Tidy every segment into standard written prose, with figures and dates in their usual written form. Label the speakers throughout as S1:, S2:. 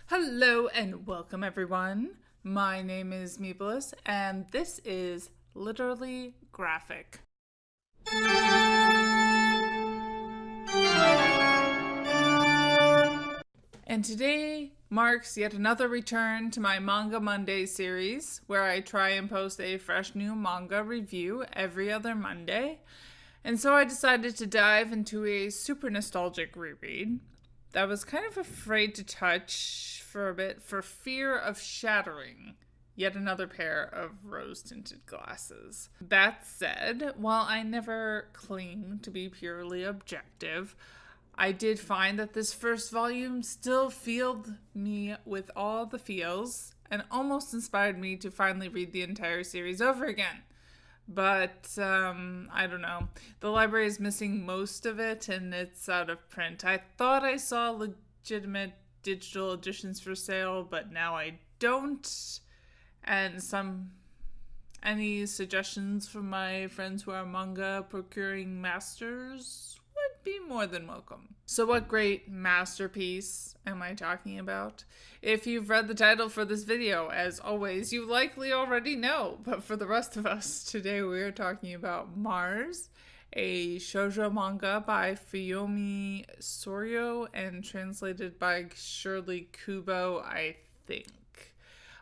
S1: Hello and welcome everyone. My name is Meebles and this is Literally Graphic. And today marks yet another return to my Manga Monday series where I try and post a fresh new manga review every other Monday. And so I decided to dive into a super nostalgic reread that I was kind of afraid to touch for a bit for fear of shattering yet another pair of rose-tinted glasses. That said, while I never claim to be purely objective, I did find that this first volume still filled me with all the feels and almost inspired me to finally read the entire series over again. But I don't know. The library is missing most of it and it's out of print. I thought I saw legitimate digital editions for sale, but now I don't. And any suggestions from my friends who are manga procuring masters would be more than welcome. So what great masterpiece am I talking about? If you've read the title for this video, as always, you likely already know. But for the rest of us, today we are talking about Mars, a shoujo manga by Fuyumi Soryo and translated by Shirley Kubo, I think.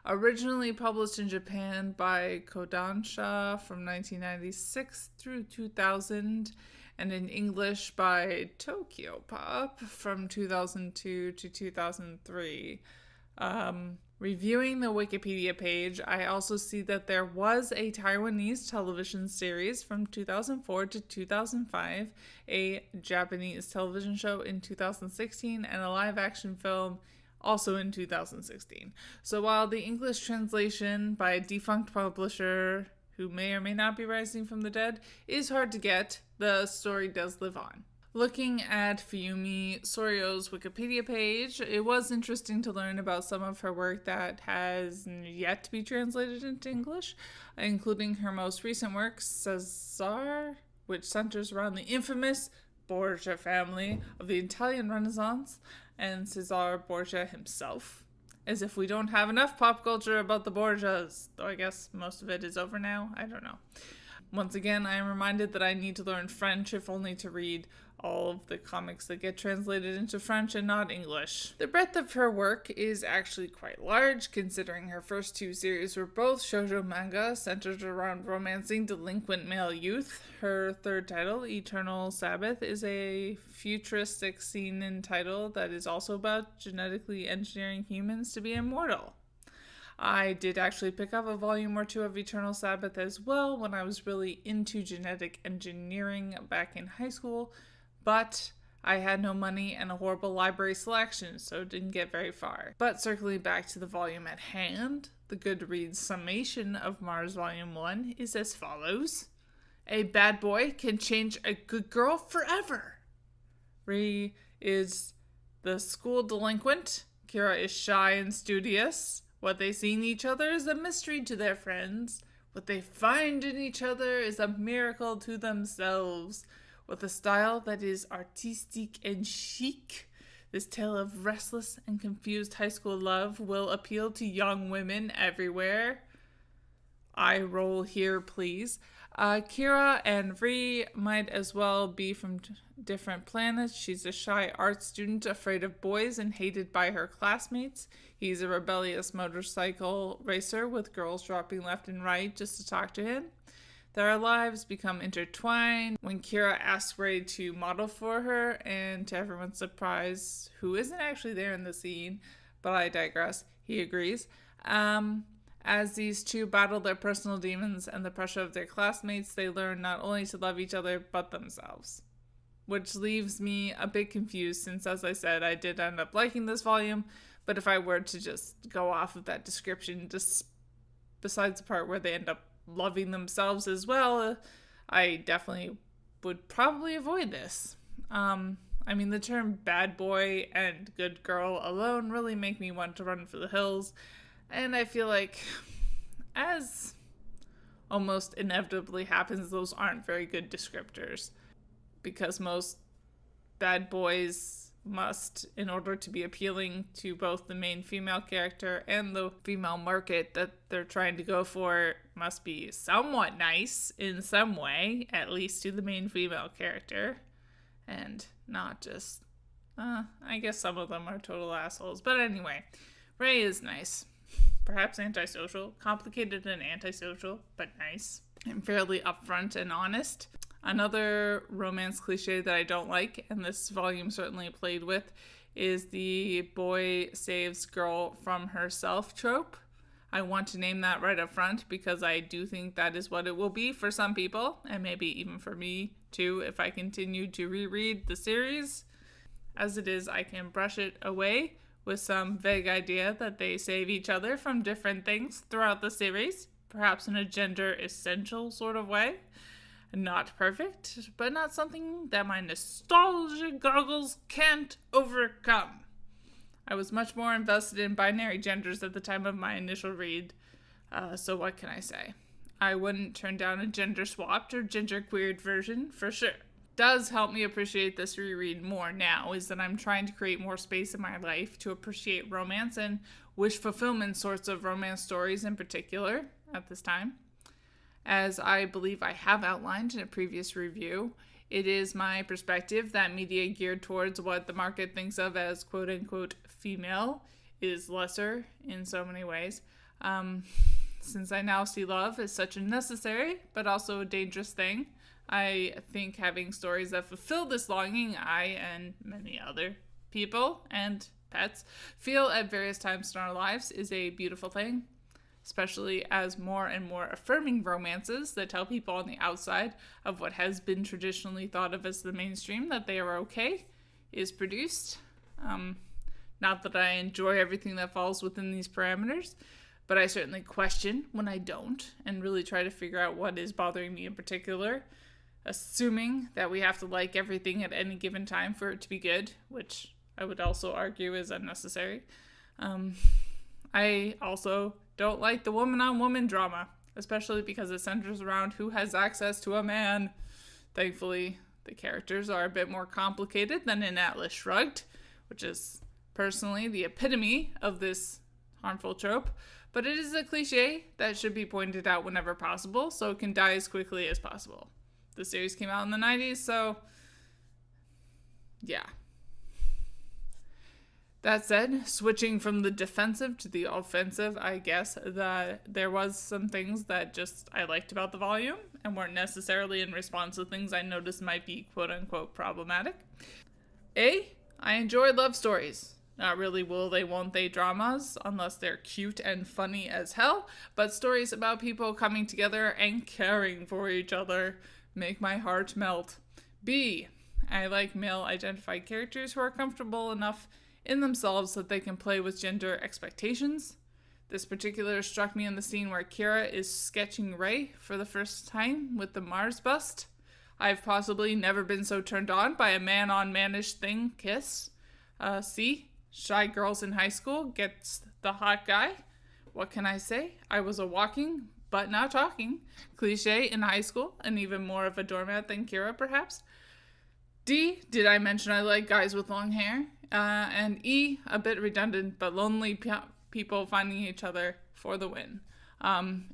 S1: Originally published in Japan by Kodansha from 1996 through 2000, and in English by Tokyo Pop from 2002 to 2003. Reviewing the Wikipedia page, I also see that there was a Taiwanese television series from 2004 to 2005, a Japanese television show in 2016, and a live-action film also in 2016. So while the English translation by a defunct publisher who may or may not be rising from the dead is hard to get, the story does live on. Looking at Fuyumi Soryo's Wikipedia page, it was interesting to learn about some of her work that has yet to be translated into English, including her most recent work, Cesar, which centers around the infamous Borgia family of the Italian Renaissance, and Cesar Borgia himself. As if we don't have enough pop culture about the Borgias, though I guess most of it is over now. I don't know. Once again, I am reminded that I need to learn French, if only to read all of the comics that get translated into French and not English. The breadth of her work is actually quite large, considering her first two series were both shoujo manga centered around romancing delinquent male youth. Her third title, Eternal Sabbath, is a futuristic seinen title that is also about genetically engineering humans to be immortal. I did actually pick up a volume or two of Eternal Sabbath as well when I was really into genetic engineering back in high school, but I had no money and a horrible library selection, so didn't get very far. But circling back to the volume at hand, the Goodreads summation of Mars Volume 1 is as follows. A bad boy can change a good girl forever. Ri is the school delinquent. Kira is shy and studious. What they see in each other is a mystery to their friends. What they find in each other is a miracle to themselves. With a style that is artistique and chic, this tale of restless and confused high school love will appeal to young women everywhere. Eye roll here, please. Kira and Ri might as well be from different planets. She's a shy art student afraid of boys and hated by her classmates. He's a rebellious motorcycle racer with girls dropping left and right just to talk to him. Their lives become intertwined when Kira asks Ray to model for her, and to everyone's surprise, who isn't actually there in the scene, but I digress, he agrees. As these two battle their personal demons and the pressure of their classmates, they learn not only to love each other, but themselves. Which leaves me a bit confused since, as I said, I did end up liking this volume, but if I were to just go off of that description, just besides the part where they end up loving themselves as well, I definitely would probably avoid this. I mean, the term bad boy and good girl alone really make me want to run for the hills, and I feel like, as almost inevitably happens, those aren't very good descriptors, because most bad boys must, in order to be appealing to both the main female character and the female market that they're trying to go for, must be somewhat nice in some way, at least to the main female character, and not just, I guess some of them are total assholes. But anyway, Ray is nice. Perhaps antisocial, complicated and antisocial, but nice, and fairly upfront and honest. Another romance cliche that I don't like, and this volume certainly played with, is the boy saves girl from herself trope. I want to name that right up front because I do think that is what it will be for some people, and maybe even for me too if I continue to reread the series. As it is, I can brush it away with some vague idea that they save each other from different things throughout the series, perhaps in a gender essential sort of way. Not perfect, but not something that my nostalgia goggles can't overcome. I was much more invested in binary genders at the time of my initial read, so what can I say? I wouldn't turn down a gender-swapped or gender-queered version, for sure. Does help me appreciate this reread more now is that I'm trying to create more space in my life to appreciate romance and wish fulfillment sorts of romance stories in particular at this time. As I believe I have outlined in a previous review, it is my perspective that media geared towards what the market thinks of as quote-unquote female is lesser in so many ways. Since I now see love as such a necessary but also a dangerous thing, I think having stories that fulfill this longing I and many other people and pets feel at various times in our lives is a beautiful thing. Especially as more and more affirming romances that tell people on the outside of what has been traditionally thought of as the mainstream that they are okay is produced. Not that I enjoy everything that falls within these parameters, but I certainly question when I don't and really try to figure out what is bothering me in particular, assuming that we have to like everything at any given time for it to be good, which I would also argue is unnecessary. I also don't like the woman-on-woman drama, especially because it centers around who has access to a man. Thankfully, the characters are a bit more complicated than in Atlas Shrugged, which is personally the epitome of this harmful trope, but it is a cliche that should be pointed out whenever possible so it can die as quickly as possible. The series came out in the 90s, so yeah. That said, switching from the defensive to the offensive, I guess that there was some things that just I liked about the volume and weren't necessarily in response to things I noticed might be quote-unquote problematic. I enjoy love stories. Not really will they, won't they dramas, unless they're cute and funny as hell, but stories about people coming together and caring for each other make my heart melt. I like male-identified characters who are comfortable enough in themselves that they can play with gender expectations. This particular struck me in the scene where Kira is sketching Ray for the first time with the Mars bust. I've possibly never been so turned on by a man-on-manish thing kiss. Shy girls in high school gets the hot guy. What can I say? I was a walking, but not talking, cliche in high school, and even more of a doormat than Kira, perhaps. Did I mention I like guys with long hair? And a bit redundant, but lonely people finding each other for the win.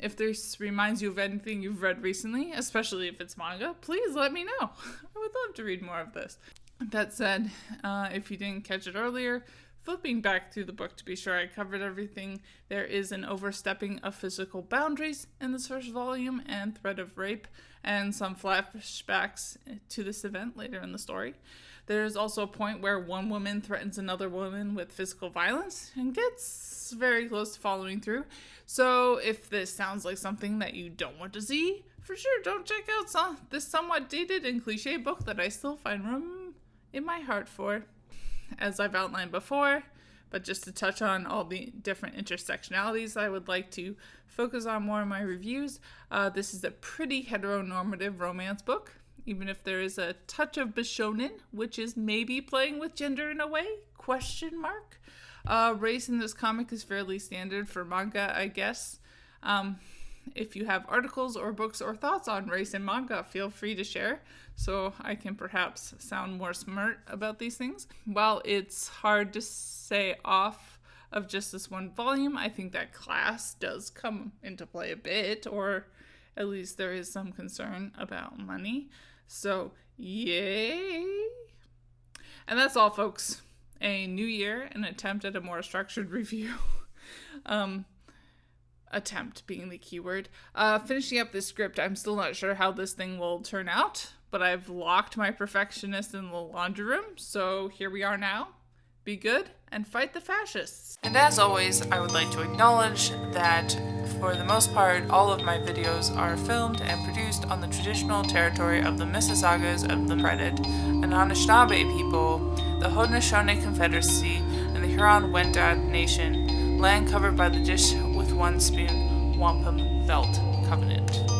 S1: If this reminds you of anything you've read recently, especially if it's manga, please let me know. I would love to read more of this. That said, if you didn't catch it earlier, flipping back through the book to be sure I covered everything, there is an overstepping of physical boundaries in this first volume and threat of rape, and some flashbacks to this event later in the story. There's also a point where one woman threatens another woman with physical violence and gets very close to following through. So if this sounds like something that you don't want to see, for sure don't check out this somewhat dated and cliche book that I still find room in my heart for. As I've outlined before, but just to touch on all the different intersectionalities I would like to focus on more in my reviews, this is a pretty heteronormative romance book, even if there is a touch of bishonen, which is maybe playing with gender in a way, ? Race in this comic is fairly standard for manga, I guess. If you have articles or books or thoughts on race and manga, feel free to share so I can perhaps sound more smart about these things. While it's hard to say off of just this one volume, I think that class does come into play a bit, or at least there is some concern about money. So, yay! And that's all, folks. A new year, an attempt at a more structured review. Attempt being the key word. Finishing up this script, I'm still not sure how this thing will turn out, but I've locked my perfectionist in the laundry room, so here we are now. Be good and fight the fascists. And as always, I would like to acknowledge that for the most part, all of my videos are filmed and produced on the traditional territory of the Mississaugas of the Credit, an Anishinaabe people, the Haudenosaunee Confederacy, and the Huron-Wendat Nation, land covered by the Dish with One Spoon Wampum Belt Covenant.